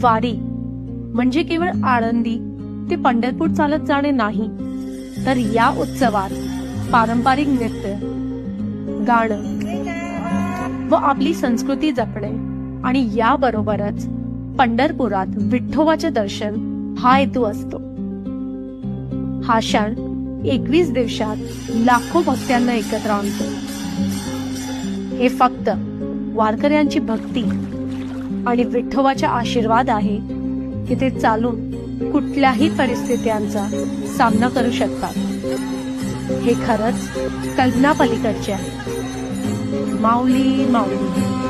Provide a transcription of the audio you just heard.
वारी म्हणजे केवळ आळंदी ते पंढरपूर चालत जाणे नाही, तर या उत्सवात पारंपरिक नृत्य, गाणं व आपली संस्कृती जपणे आणि याबरोबरच पंढरपुरात विठ्ठोबाचे दर्शन हा हेतू असतो. हा क्षण 21 दिवसात लाखो भक्तांना एकत्र आणतो. हे फक्त वारकऱ्यांची भक्ती आणि विठ्ठोबाचा आशीर्वाद आहे की ते चालून कुठल्याही परिस्थितीचा सामना करू शकतात. हे खरंच कल्पना पलीकडचे आहे. माऊली माऊली.